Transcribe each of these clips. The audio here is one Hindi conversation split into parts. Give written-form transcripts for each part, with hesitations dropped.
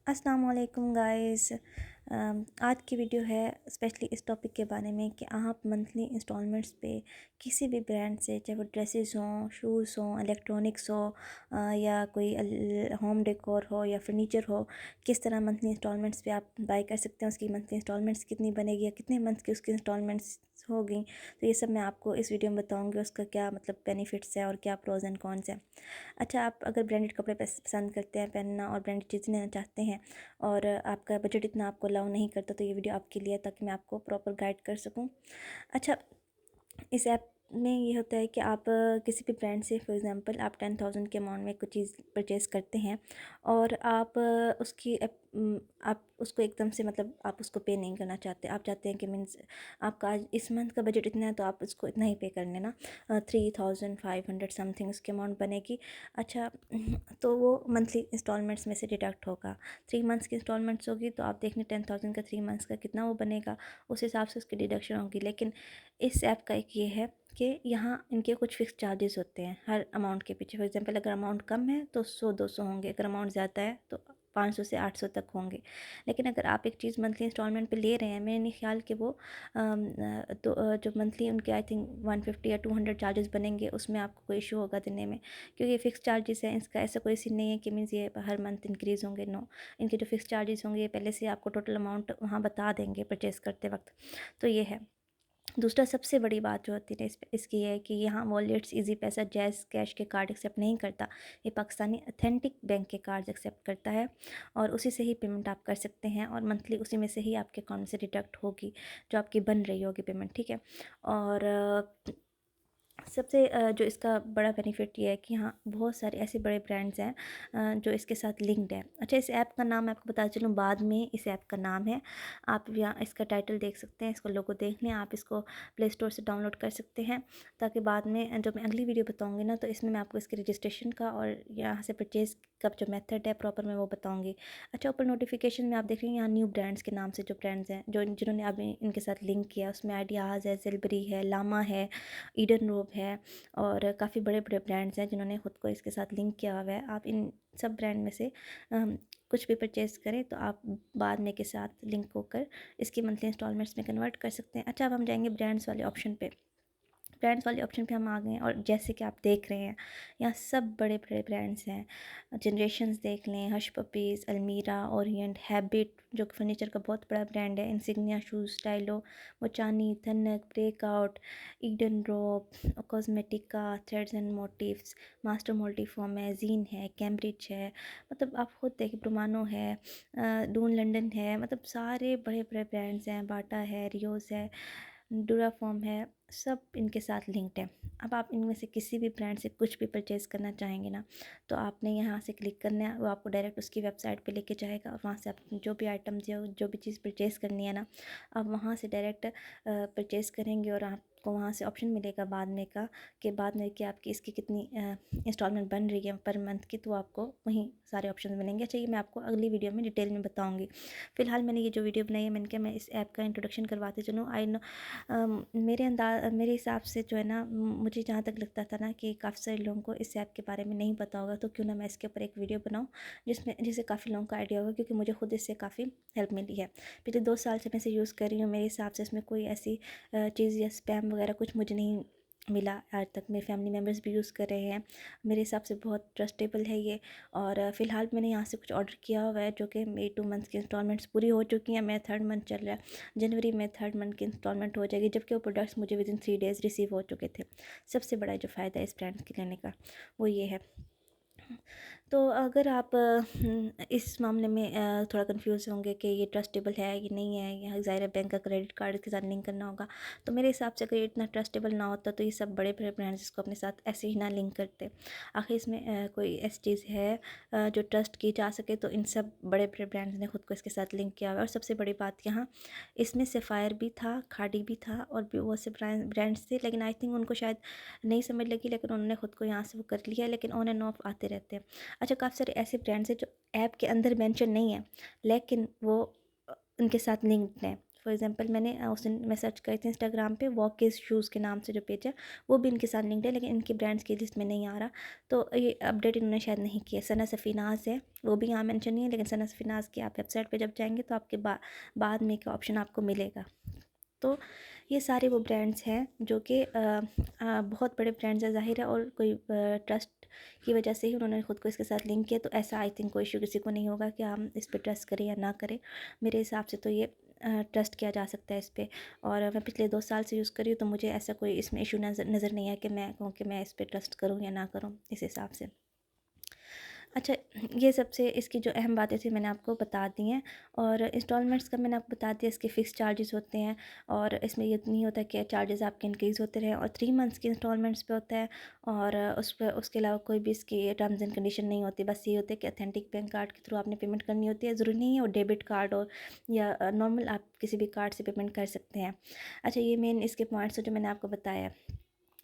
अस्सलाम वालेकुम गाइस। आज की वीडियो है स्पेशली इस टॉपिक के बारे में कि आप मंथली इंस्टॉलमेंट्स पे किसी भी ब्रांड से, चाहे वो ड्रेसेस हों, शूज़ हों, इलेक्ट्रॉनिक्स हो या कोई होम डेकोर हो या फर्नीचर हो, किस तरह मंथली इंस्टॉलमेंट्स पे आप बाय कर सकते हैं। उसकी मंथली इंस्टॉलमेंट्स कितनी बनेगी या कितने मंथ की उसकी इंस्टॉलमेंट्स होगी, तो ये सब मैं आपको इस वीडियो में बताऊँगी। उसका क्या मतलब बेनिफिट्स है और क्या प्रोज एंड कॉन्स हैं। अच्छा, आप अगर ब्रांडेड कपड़े पसंद करते हैं पहनना और ब्रांडेड चीज़ें लेना चाहते हैं और आपका बजट इतना आपको अलाउ नहीं करता, तो ये वीडियो आपके लिए है ताकि मैं आपको प्रॉपर गाइड कर सकूं। अच्छा, इस ऐप में ये होता है कि आप किसी भी ब्रांड से, फॉर एग्जांपल आप 10,000 के अमाउंट में कुछ चीज़ परचेज़ करते हैं और आप उसको एकदम से, मतलब आप उसको पे नहीं करना चाहते। आप चाहते हैं कि मीन्स आपका आज इस मंथ का बजट इतना है तो आप उसको इतना ही पे कर लेना। 3,500 समथिंग उसकी अमाउंट बनेगी। अच्छा, तो वो मंथली इंस्टॉलमेंट्स में से डिडक्ट होगा। 3 मंथ्स की इंस्टॉलमेंट्स होगी तो आप देख लें 10,000 का 3 मंथ्स का कितना वो बनेगा, उस हिसाब से उसकी डिडक्शन होगी। लेकिन इस ऐप का एक ये है कि यहाँ इनके कुछ फ़िक्स चार्जेस होते हैं हर अमाउंट के पीछे। फॉर एग्जांपल अगर अमाउंट कम है तो 100-200 होंगे, अगर अमाउंट ज़्यादा है तो 500 से 800 तक होंगे। लेकिन अगर आप एक चीज़ मंथली इंस्टॉलमेंट पे ले रहे हैं, मेरे नहीं ख्याल कि वो जो मंथली उनके आई थिंक 150 या 200 चार्जेस बनेंगे, उसमें आपको कोई इशू होगा देने में, क्योंकि ये फ़िक्स चार्जेस हैं। इसका ऐसा कोई सीन नहीं है कि मीन्स ये हर मंथ इंक्रीज़ होंगे। नो, इनके जो फ़िक्स चार्जेस होंगे ये पहले से आपको टोटल अमाउंट वहाँ बता देंगे परचेज़ करते वक्त। तो ये है। दूसरा सबसे बड़ी बात जो होती है इसकी है कि यहाँ वॉलेट्स, इजी पैसा, जैज़ कैश के कार्ड एक्सेप्ट नहीं करता। ये पाकिस्तानी अथेंटिक बैंक के कार्ड एक्सेप्ट करता है और उसी से ही पेमेंट आप कर सकते हैं और मंथली उसी में से ही आपके अकाउंट से डिडक्ट होगी जो आपकी बन रही होगी पेमेंट। ठीक है। और सबसे जो इसका बड़ा बेनिफिट ये है कि यहाँ बहुत सारे ऐसे बड़े ब्रांड्स हैं जो इसके साथ लिंक्ड है। अच्छा, इस ऐप का नाम मैं आपको बता चलूँ, बाद में इस ऐप का नाम है, आप यहाँ इसका टाइटल देख सकते हैं, इसको लोगो देख लें। आप इसको प्ले स्टोर से डाउनलोड कर सकते हैं ताकि बाद में जो मैं अगली वीडियो बताऊँगी ना, तो इसमें मैं आपको इसके रजिस्ट्रेशन का और यहाँ से परचेज़ का जो मेथड है प्रॉपर मैं वो बताऊँगी। अच्छा, ऊपर नोटिफिकेशन में आप देख रहे हैं यहाँ न्यू ब्रांड्स के नाम से जो ब्रांड्स हैं जो जिन्होंने अभी इनके साथ लिंक किया, उसमें आइडियाज़ है, ज़िलबरी है, लामा है, ईडन रोब है और काफ़ी बड़े बड़े ब्रांड्स हैं जिन्होंने ख़ुद को इसके साथ लिंक किया हुआ है। आप इन सब ब्रांड में से कुछ भी परचेज़ करें तो आप बाद में के साथ लिंक होकर इसकी मंथली इंस्टॉलमेंट्स में कन्वर्ट कर सकते हैं। अच्छा, अब हम जाएंगे ब्रांड्स वाले ऑप्शन पे। ब्रांड्स वाले ऑप्शन पे हम आ गए हैं और जैसे कि आप देख रहे हैं यहाँ सब बड़े बड़े ब्रांड्स हैं। जनरेशंस देख लें, Hush Puppies, Almirah, Orient, Habitt जो कि फर्नीचर का बहुत बड़ा ब्रांड है, इंसिग्निया शूज़, स्टाइलो, मोचानी, थनक, Breakout, Eden Robe, Cosmetica, Threads and Motifs, Master Moltyfoam है, जीन है, कैम्ब्रिज है, मतलब आप खुद देखिए, ब्रुमानो है, डून लंदन है, मतलब सारे बड़े बड़े ब्रांड्स हैं। बाटा है, रियोज़ है, डूराफॉर्म है, सब इनके साथ लिंक्ड है। अब आप इनमें से किसी भी ब्रांड से कुछ भी परचेज़ करना चाहेंगे ना, तो आपने यहाँ से क्लिक करना है, वो आपको डायरेक्ट उसकी वेबसाइट पे लेके जाएगा और वहाँ से आप जो भी आइटम्स या जो भी चीज़ परचेज़ करनी है ना, आप वहाँ से डायरेक्ट परचेज़ करेंगे और आपको वहाँ से ऑप्शन मिलेगा बाद में का, कि बाद में कि आपकी इसकी कितनी इंस्टॉलमेंट बन रही है पर मंथ की, तो आपको वहीं सारे ऑप्शन मिलेंगे। अच्छा, ये मैं आपको अगली वीडियो में डिटेल में बताऊँगी। फ़िलहाल मैंने ये जो वीडियो बनाई है, मैंने कहा मैं इस ऐप का इंट्रोडक्शन करवाते चलूँ। आई नो मेरे हिसाब से जो है ना, मुझे जहाँ तक लगता था ना कि काफ़ी सारे लोगों को इस ऐप के बारे में नहीं पता होगा, तो क्यों ना मैं इसके ऊपर एक वीडियो बनाऊँ जिससे काफ़ी लोगों का आइडिया होगा, क्योंकि मुझे खुद इससे काफ़ी हेल्प मिली है। पिछले 2 साल से मैं इसे यूज़ कर रही हूँ। मेरे हिसाब से इसमें कोई ऐसी चीज़ या स्पैम वगैरह कुछ मुझे नहीं मिला आज तक। मेरे फैमिली मेम्बर्स भी यूज़ कर रहे हैं। मेरे हिसाब से बहुत ट्रस्टेबल है ये। और फ़िलहाल मैंने यहाँ से कुछ ऑर्डर किया हुआ है जो कि मेरी 2 मंथ्स की इंस्टॉलमेंट्स पूरी हो चुकी हैं। मेरा 3rd मंथ चल रहा है। जनवरी में 3rd मंथ की इंस्टॉलमेंट हो जाएगी, जबकि वो प्रोडक्ट्स मुझे विदिन 3 डेज़ रिसीव हो चुके थे। सबसे बड़ा जो फ़ायदा है इस ब्रांड के लेने का वो ये है। तो अगर आप इस मामले में थोड़ा कंफ्यूज होंगे कि ये ट्रस्टेबल है कि नहीं है, या ज़ाहिर बैंक का क्रेडिट कार्ड के साथ लिंक करना होगा, तो मेरे हिसाब से अगर ये इतना ट्रस्टेबल ना होता तो ये सब बड़े बड़े ब्रांड्स इसको अपने साथ ऐसे ही ना लिंक करते। आखिर इसमें कोई ऐसी चीज़ है जो ट्रस्ट की जा सके, तो इन सब बड़े बड़े ब्रांड्स ने खुद को इसके साथ लिंक किया हुआ है। और सबसे बड़ी बात यहाँ इसमें सेफ़ायर भी था, खाड़ी भी था और भी बहुत से ब्रांड्स थे, लेकिन आई थिंक उनको शायद नहीं समझ लगी, लेकिन उन्होंने खुद को यहाँ से वो कर लिया। लेकिन ऑन एंड ऑफ आते रहते हैं। अच्छा, काफ़ी सारे ऐसे ब्रांड्स हैं जो ऐप के अंदर मेंशन नहीं है, लेकिन वो उनके साथ लिंक्ड हैं। फॉर एग्जांपल मैंने उस दिन मैं सर्च करी थी इंस्टाग्राम पे वॉकिस शूज़ के नाम से जो पेज है, वो भी इनके साथ लिंक्ड है, लेकिन इनके ब्रांड्स की लिस्ट में नहीं आ रहा। तो ये अपडेट इन्होंने शायद नहीं किया। सना सफ़ीनाज़ है, वो भी यहाँ मेंशन नहीं है, लेकिन सना सफ़ीनाज़ की आप वेबसाइट पे जब जाएंगे तो आपके बाद में का ऑप्शन आपको मिलेगा। तो ये सारे वो ब्रांड्स हैं जो कि बहुत बड़े ब्रांड्स हैं ज़ाहिर है, और कोई ट्रस्ट की वजह से ही उन्होंने ख़ुद को इसके साथ लिंक किया। तो ऐसा आई थिंक कोई इशू किसी को नहीं होगा कि हम इस पे ट्रस्ट करें या ना करें। मेरे हिसाब से तो ये ट्रस्ट किया जा सकता है इस पे। और मैं पिछले 2 साल से यूज़ कर रही हूँ, तो मुझे ऐसा कोई इसमें इशू नज़र नहीं है कि मैं कहूँ कि मैं इस पे ट्रस्ट करूँ या ना करूँ इस हिसाब से। अच्छा, ये सबसे इसकी जो अहम बातें थी मैंने आपको बता दी हैं। और इंस्टॉलमेंट्स का मैंने आपको बता दिया, इसके फ़िक्स चार्जेस होते हैं, और इसमें ये नहीं होता कि चार्जेस आपके इंक्रीज़ होते रहें। और 3 मंथ्स की इंस्टॉलमेंट्स पे होता है, और उस पर उसके अलावा कोई भी इसकी टर्म्स एंड कंडीशन नहीं होती। बस ये होता है कि ऑथेंटिक बैंक कार्ड के थ्रू आपने पेमेंट करनी होती है। ज़रूरी नहीं है वो डेबिट कार्ड हो या नॉर्मल आप किसी भी कार्ड से पेमेंट कर सकते हैं। अच्छा, ये मेन इसके पॉइंट्स हैं जो मैंने आपको बताया।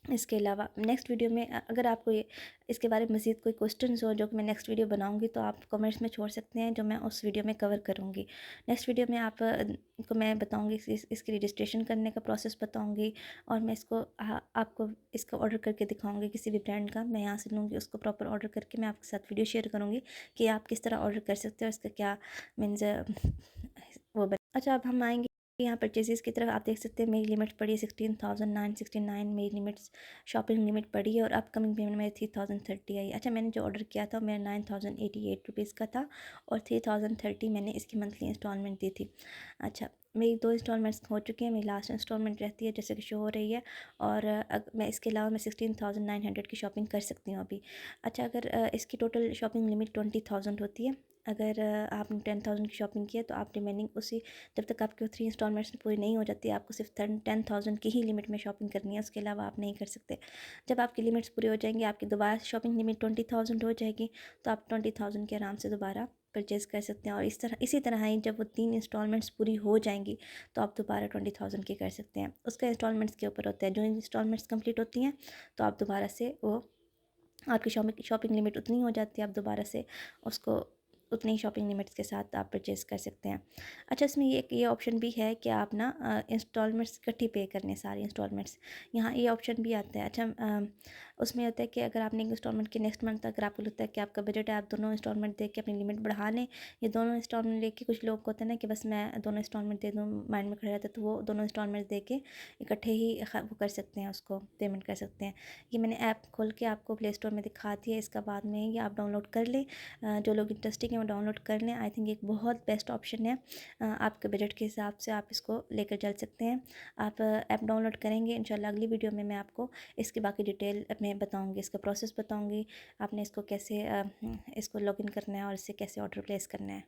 इसके अलावा नेक्स्ट वीडियो में अगर आपको ये इसके बारे में मज़ीद कोई क्वेश्चंस हो जो कि मैं नेक्स्ट वीडियो बनाऊंगी, तो आप कमेंट्स में छोड़ सकते हैं, जो मैं उस वीडियो में कवर करूंगी। नेक्स्ट वीडियो में आप को मैं बताऊंगी इसकी रजिस्ट्रेशन करने का प्रोसेस बताऊंगी, और मैं इसको आपको इसको ऑर्डर करके दिखाऊंगी। किसी भी ब्रांड का मैं यहाँ से लूँगी, उसको प्रॉपर ऑर्डर करके मैं आपके साथ वीडियो शेयर करूँगी कि आप किस तरह ऑर्डर कर सकते हो, इसका क्या मीन्स अच्छा, अब हम आएंगे यहाँ परचेजेस की तरफ। आप देख सकते हैं मेरी लिमिट पड़ी है 16,969, मेरी लिमिट्स शॉपिंग लिमिट पड़ी है, और अपकमिंग पेमेंट मेरी 3,030 आई। अच्छा, मैंने जो ऑर्डर किया था मेरा 9,088 का था, और 3,030 मैंने इसकी मंथली इंस्टॉलमेंट दी थी। अच्छा, मेरी 2 इंस्टॉलमेंट्स हो चुकी हैं, मेरी लास्ट इंस्टॉलमेंट रहती है जैसे कि शो हो रही है। और मैं इसके अलावा मैं 16,900 की शॉपिंग कर सकती हूँ अभी। अच्छा, अगर इसकी टोटल शॉपिंग लिमिट 20,000 होती है। अगर आपने 10,000 की शॉपिंग की है, तो आप रिमेनिंग उसी जब तक आपकी 3 इंस्टॉलमेंट्स पूरी नहीं हो जाती, आपको सिर्फ 10,000 की ही लिमिट में शॉपिंग करनी है, उसके अलावा आप नहीं कर सकते। जब आपकी लिमिट्स पूरी हो जाएंगी, आपकी दोबारा शॉपिंग लिमिट 20,000 हो जाएगी, तो आप 20,000 के आराम से दोबारा परचेज़ कर सकते हैं। और इसी तरह ही जब वो 3 इंस्टॉलमेंट्स पूरी हो जाएंगी, तो आप दोबारा 20,000 की कर सकते हैं। उसका इंस्टॉलमेंट्स के ऊपर होता है, जो इंस्टॉलमेंट्स कंप्लीट होती हैं तो आप दोबारा से वो आपकी शॉपिंग लिमिट उतनी हो जाती है, आप दोबारा से उसको उतनी ही शॉपिंग लिमिट्स के साथ आप परचेज़ कर सकते हैं। अच्छा, इसमें ये ऑप्शन भी है कि आप ना इंस्टॉलमेंट्स इकट्ठी पे करने, सारी इंस्टॉलमेंट्स, यहाँ ये ऑप्शन भी आता है। अच्छा, उसमें होता है कि अगर आपने एक इंस्टॉलमेंट के नेक्स्ट मंथ अगर आपको लगता है कि आपका बजट है, आप दोनों इंस्टॉलमेंट दे के अपनी लिमिट बढ़ा लें। ये दोनों इंस्टॉलमेंट लेके, कुछ लोग होते हैं ना कि बस मैं दोनों इंस्टॉलमेंट दे दूँ, माइंड में खड़े रहते हैं, तो वो दोनों इंस्टॉलमेंट दे के इकट्ठे ही वो कर सकते हैं, उसको पेमेंट कर सकते हैं। ये मैंने ऐप खोल के आपको प्ले स्टोर में दिखा दिया, इसका बाद में ये आप डाउनलोड कर लें। जो लोग इंटरेस्टेड हैं वो डाउनलोड कर लें। आई थिंक एक बहुत बेस्ट ऑप्शन है। आपके बजट के हिसाब से आप इसको लेकर चल सकते हैं। आप ऐप डाउनलोड करेंगे, इंशाल्लाह अगली वीडियो में मैं आपको इसकी बाकी डिटेल में बताऊँगी, इसका प्रोसेस बताऊँगी, आपने इसको कैसे इसको लॉगिन करना है और इससे कैसे ऑर्डर प्लेस करना है।